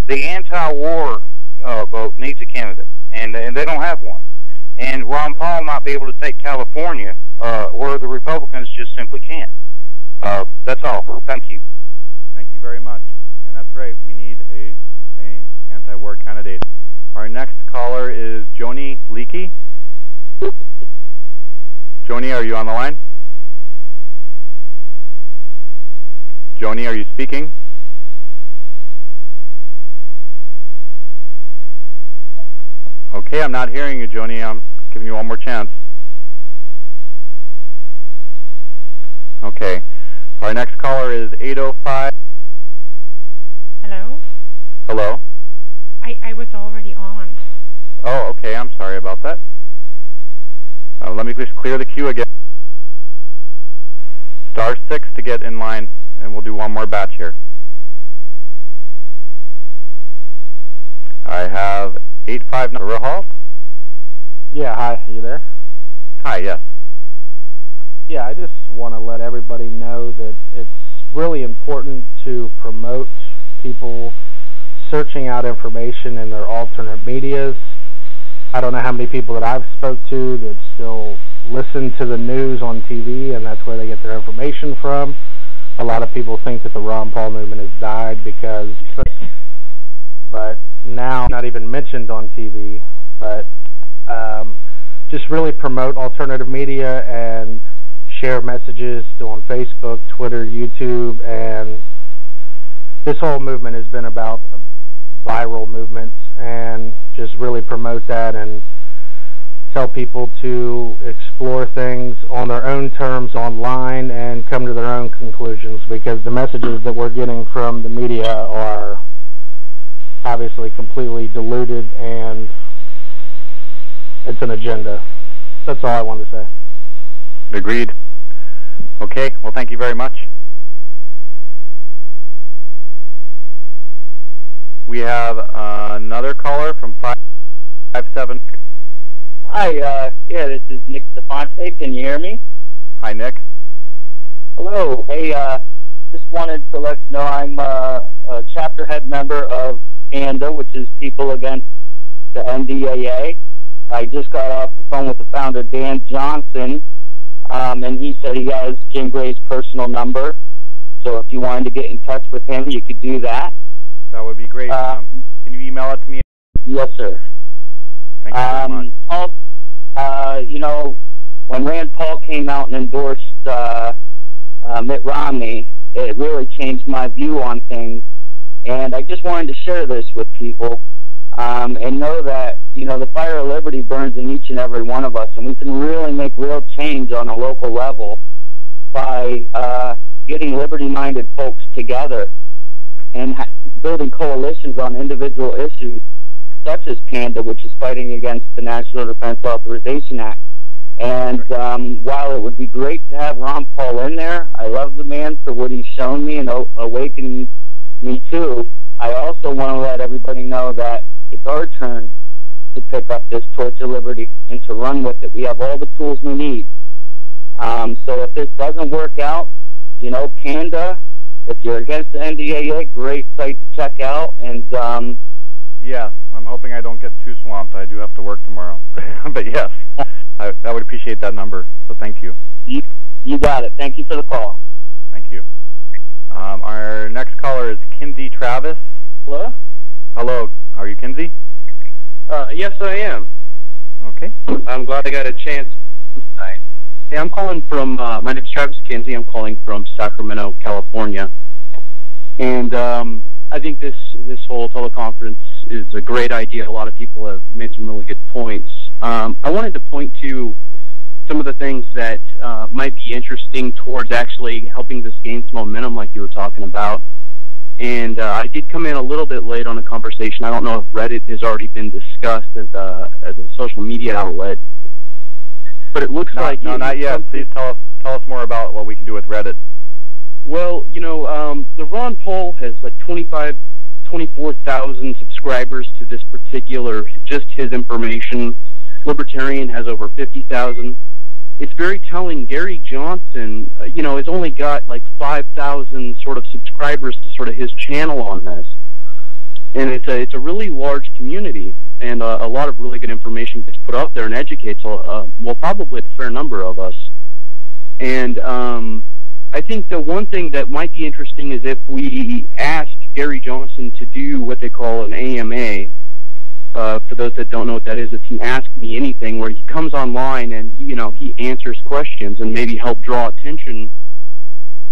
the anti-war vote needs a candidate, and they don't have one. And Ron Paul might be able to take California, where the Republicans just simply can't. That's all. Thank you. Thank you very much. And that's right. We need an anti-war candidate. Our next caller is Joni Leakey. Joni, are you on the line? Joni, are you speaking? Okay, I'm not hearing you, Joni. I'm giving you one more chance. Okay. Our next caller is 805. Hello? Hello? I was already on. Oh, okay. I'm sorry about that. Let me just clear the queue again. *6 to get in line, and we'll do one more batch here. I have 859 Rahal. Yeah, hi. Are you there? Hi, yes. Yeah, I just want to let everybody know that it's really important to promote people searching out information in their alternate medias. I don't know how many people that I've spoke to that still listen to the news on TV, and that's where they get their information from. A lot of people think that the Ron Paul movement has died because, but now not even mentioned on TV. But just really promote alternative media and share messages on Facebook, Twitter, YouTube, and this whole movement has been about viral movements, and just really promote that and tell people to explore things on their own terms online and come to their own conclusions, because the messages that we're getting from the media are obviously completely diluted, and it's an agenda. That's all I wanted to say. Agreed. Okay, well, thank you very much. We have another caller from 557. Hi, yeah, this is Nick Stefonte. Can you hear me? Hi, Nick. Hello. Hey, just wanted to let you know I'm a chapter head member of PANDA, which is People Against the NDAA. I just got off the phone with the founder, Dan Johnson, and he said he has Jim Gray's personal number. So if you wanted to get in touch with him, you could do that. That would be great. Can you email it to me? Yes, sir. Thank you very much. Also, you know, when Rand Paul came out and endorsed Mitt Romney, it really changed my view on things. And I just wanted to share this with people and know that, you know, the fire of liberty burns in each and every one of us, and we can really make real change on a local level by getting liberty-minded folks together and building coalitions on individual issues, such as PANDA, which is fighting against the National Defense Authorization Act. And while it would be great to have Ron Paul in there, I love the man for what he's shown me and awakening me too. I also want to let everybody know that it's our turn to pick up this torch of liberty and to run with it. We have all the tools we need. So if this doesn't work out, you know, PANDA, if you're against the NDAA, great site to check out. And yes, I'm hoping I don't get too swamped. I do have to work tomorrow. But yes, I would appreciate that number, so thank you. You got it. Thank you for the call. Thank you. Our next caller is Kinsey Travis. Hello? Hello. Are you Kinsey? Yes, I am. Okay. I'm glad I got a chance tonight. Hey, I'm calling from, my name's Travis Kinsey. I'm calling from Sacramento, California. And I think this whole teleconference is a great idea. A lot of people have made some really good points. I wanted to point to some of the things that might be interesting towards actually helping this gain some momentum like you were talking about. And I did come in a little bit late on the conversation. I don't know if Reddit has already been discussed as a social media outlet. But it looks like... No, not yet. Please tell us more about what we can do with Reddit. Well, you know, the Ron Paul has like 24,000 subscribers to this particular, just his information. Libertarian has over 50,000. It's very telling. Gary Johnson, you know, has only got like 5,000 sort of subscribers to sort of his channel on this. and it's a really large community, and a lot of really good information gets put out there and educates probably a fair number of us. And I think the one thing that might be interesting is if we asked Gary Johnson to do what they call an AMA. For those that don't know what that is, it's an Ask Me Anything, where he comes online and he answers questions and maybe help draw attention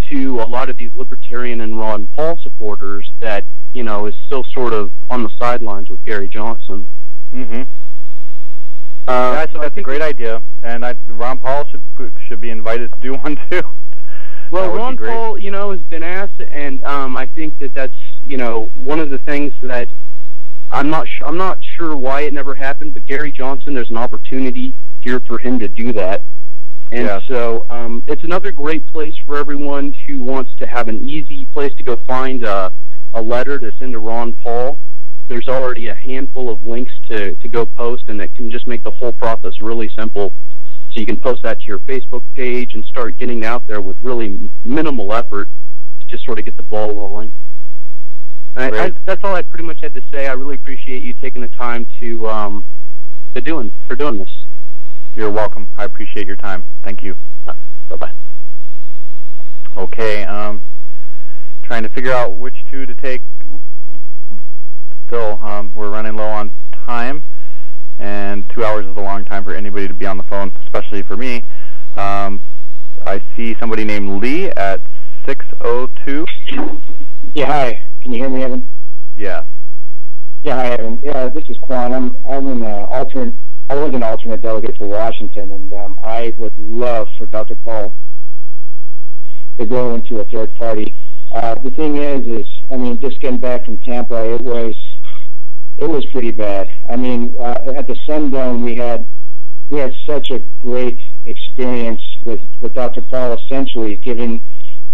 to a lot of these Libertarian and Ron Paul supporters that is still sort of on the sidelines with Gary Johnson. Mm-hmm. I think that's a great idea, and Ron Paul should be invited to do one too. Well, Ron Paul, has been asked, and I think that's one of the things that I'm not sure why it never happened, but Gary Johnson, there's an opportunity here for him to do that. And so it's another great place for everyone who wants to have an easy place to go find a letter to send to Ron Paul. There's already a handful of links to go post, and it can just make the whole process really simple. So you can post that to your Facebook page and start getting out there with really minimal effort to just sort of get the ball rolling. That's all I pretty much had to say. I really appreciate you taking the time for doing this. You're welcome. I appreciate your time. Thank you. Bye-bye. Okay, trying to figure out which two to take. Still, we're running low on time, and 2 hours is a long time for anybody to be on the phone, especially for me. I see somebody named Lee at 602. Yeah, hi. Can you hear me, Evan? Yes. Yeah, hi, Evan. Yeah, this is Quan. I was an alternate delegate for Washington, and I would love for Dr. Paul to go into a third party. The thing is, just getting back from Tampa, it was pretty bad. At the Sundome, we had such a great experience with Dr. Paul, essentially giving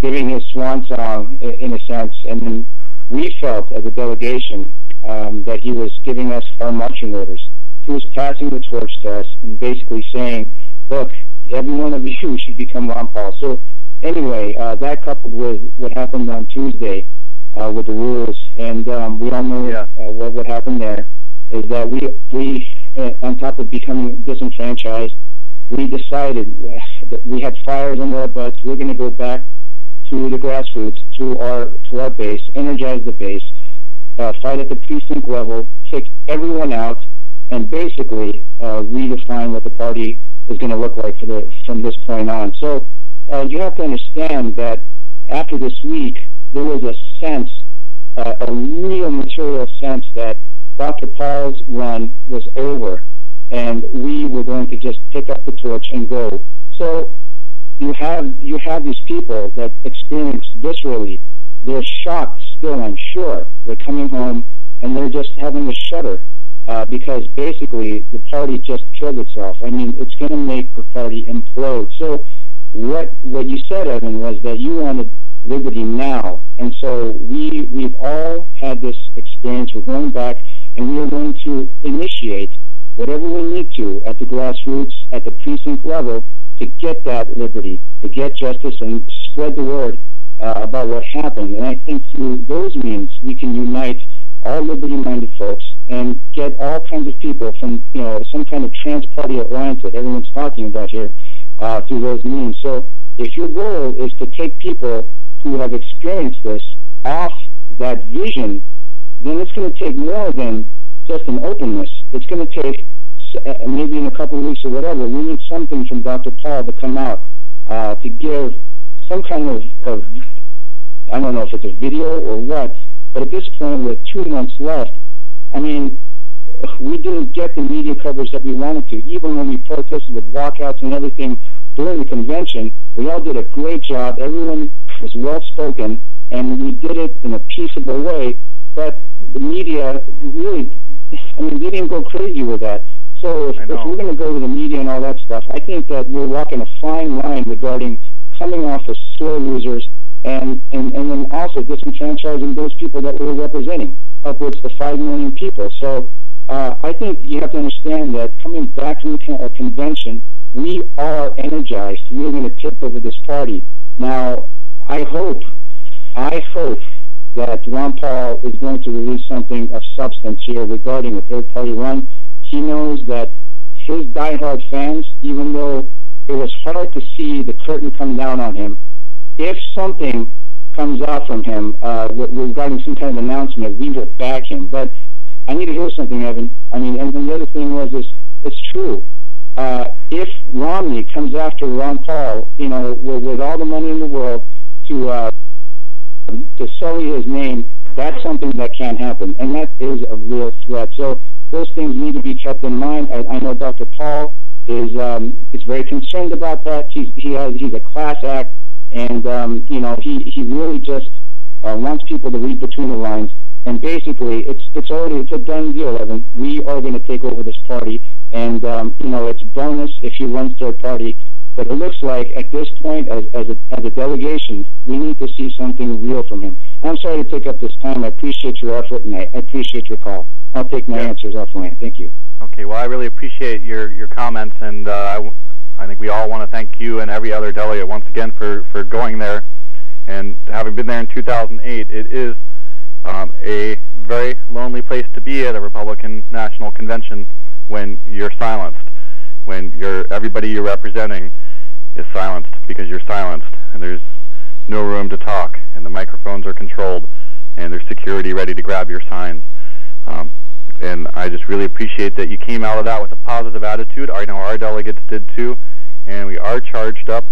his swan song in a sense, and then we felt as a delegation that he was giving us our marching orders. He was passing the torch to us and basically saying, look, every one of you should become Ron Paul. So anyway, that coupled with what happened on Tuesday with the rules, and we all know what happened there, is that we on top of becoming disenfranchised, we decided that we had fires under our butts. We're going to go back to the grassroots, to our base, energize the base, fight at the precinct level, kick everyone out, and basically redefine what the party is going to look like from this point on. So you have to understand that after this week, there was a sense, a real material sense that Dr. Paul's run was over, and we were going to just pick up the torch and go. So you have these people that experienced viscerally. They're shocked still, I'm sure. They're coming home and they're just having a shudder because basically the party just killed itself. It's going to make the party implode. So what you said, Evan, was that you wanted liberty now, and so we've all had this experience. We're going back, and we are going to initiate whatever we need to at the grassroots, at the precinct level, to get that liberty, to get justice, and spread the word about what happened. And I think through those means we can unite all liberty-minded folks and get all kinds of people from some kind of trans-party alliance that everyone's talking about here through those means. So if your goal is to take people who have experienced this off that vision, then it's going to take more than just an openness. It's going to take, maybe in a couple of weeks or whatever, we need something from Dr. Paul to come out to give some kind of, I don't know if it's a video or what, but at this point with 2 months left, we didn't get the media coverage that we wanted to. Even when we protested with walkouts and everything during the convention, we all did a great job. Everyone was well-spoken, and we did it in a peaceable way, but the media really, they didn't go crazy with that. So if we're going to go to the media and all that stuff, I think that we're walking a fine line regarding coming off as sore losers and then also disenfranchising those people that we're representing, upwards to 5 million people. So I think you have to understand that coming back from the convention, we are energized. We're going to take over this party. Now, I hope that that Ron Paul is going to release something of substance here regarding a third-party run. He knows that his diehard fans, even though it was hard to see the curtain come down on him, if something comes out from him regarding some kind of announcement, we will back him. But I need to hear something, Evan. I mean, and the other thing was, it's true. If Romney comes after Ron Paul, you know, with all the money in the world to sully his name, that's something that can happen, and that is a real threat. So those things need to be kept in mind. I know Dr. Paul is very concerned about that. He's a class act, and you know, he really just wants people to read between the lines. And basically, it's a done deal, Evan. We are going to take over this party, and you know, it's bonus if he runs third party. But it looks like at this point, as a delegation, we need to see something real from him. I'm sorry to take up this time. I appreciate your effort, and I appreciate your call. I'll take my answers offline. Thank you. Okay. Well, I really appreciate your comments, and I think we all want to thank you and every other delegate once again for going there, and having been there in 2008. It is a very lonely place to be at a Republican National Convention when you're silenced, when everybody you're representing is silenced because you're silenced, and there's no room to talk, and the microphones are controlled, and there's security ready to grab your signs. And I just really appreciate that you came out of that with a positive attitude. I know our delegates did too, and we are charged up.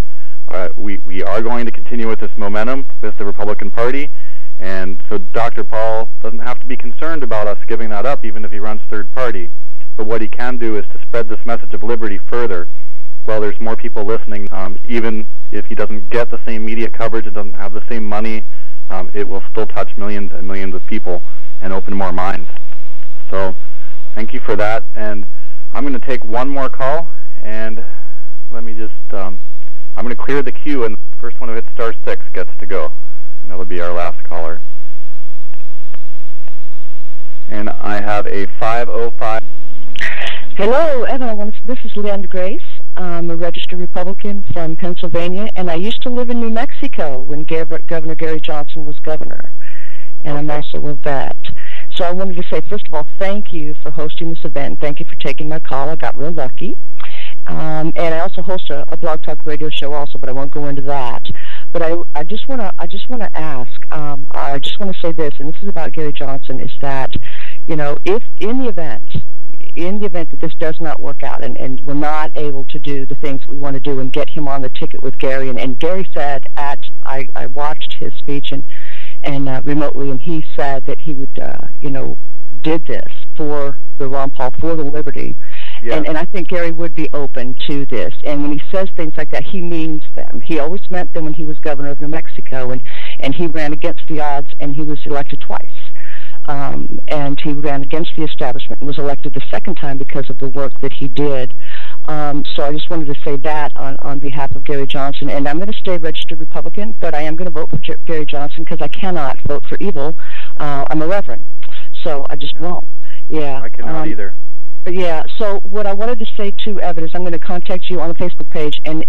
We are going to continue with this momentum with the Republican Party. And so Dr. Paul doesn't have to be concerned about us giving that up, even if he runs third party. But what he can do is to spread this message of liberty further. Well, there's more people listening. Even if he doesn't get the same media coverage and doesn't have the same money, it will still touch millions and millions of people and open more minds. So thank you for that. And I'm going to take one more call. And let me just, I'm going to clear the queue, and the first one who hits *6 gets to go. And that would be our last caller. And I have a 505. Hello, Evan. This is Leanne Grace. I'm a registered Republican from Pennsylvania, and I used to live in New Mexico when Governor Gary Johnson was governor. And I'm also a vet. So I wanted to say, first of all, thank you for hosting this event. Thank you for taking my call. I got real lucky. And I also host a blog talk radio show also, but I won't go into that. But I just want to ask. I just want to say this, and this is about Gary Johnson, is that, you know, if in the event that this does not work out and we're not able to do the things we want to do and get him on the ticket with Gary, and Gary said I watched his speech and remotely, and he said that he would did this for the Ron Paul, for the liberty. Yeah. And I think Gary would be open to this. And when he says things like that, he means them. He always meant them when he was governor of New Mexico, and he ran against the odds, and he was elected twice. And he ran against the establishment and was elected the second time because of the work that he did. So I just wanted to say that on behalf of Gary Johnson. And I'm going to stay registered Republican, but I am going to vote for Gary Johnson because I cannot vote for evil. I'm a reverend, so I just won't. Yeah. I cannot either. Yeah, so what I wanted to say too, Evan, is I'm going to contact you on the Facebook page and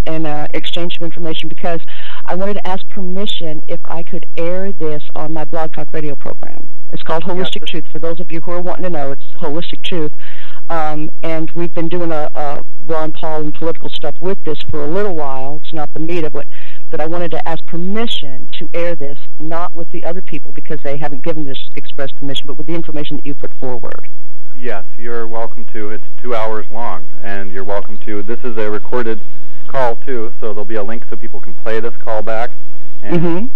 exchange some information, because I wanted to ask permission if I could air this on my blog talk radio program. It's called Holistic Truth. For those of you who are wanting to know, it's Holistic Truth. And we've been doing a Ron Paul and political stuff with this for a little while. It's not the meat of it, but I wanted to ask permission to air this, not with the other people because they haven't given this express permission, but with the information that you put forward. Yes, you're welcome to. It's 2 hours long, and you're welcome to. This is a recorded call too, so there'll be a link so people can play this call back. And,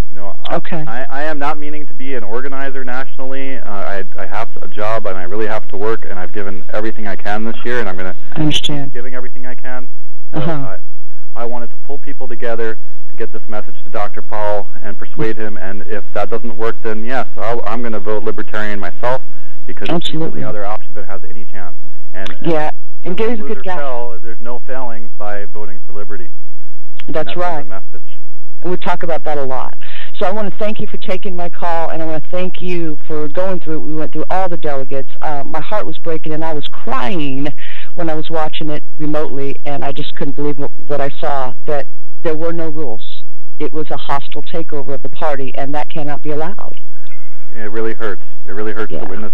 you know, okay. I am not meaning to be an organizer nationally. I have a job, and I really have to work, and I've given everything I can this year, and I'm going to keep giving everything I can. So I wanted to pull people together to get this message to Dr. Paul and persuade him, and if that doesn't work, then yes, I'm going to vote Libertarian myself, because it's the only other option that has any chance. And Gary's a good guy. There's no failing by voting for liberty. That's right. The message. And we talk about that a lot. So I want to thank you for taking my call, and I want to thank you for going through it. We went through all the delegates. My heart was breaking, and I was crying when I was watching it remotely, and I just couldn't believe what I saw, that there were no rules. It was a hostile takeover of the party, and that cannot be allowed. it really hurts. It really hurts to witness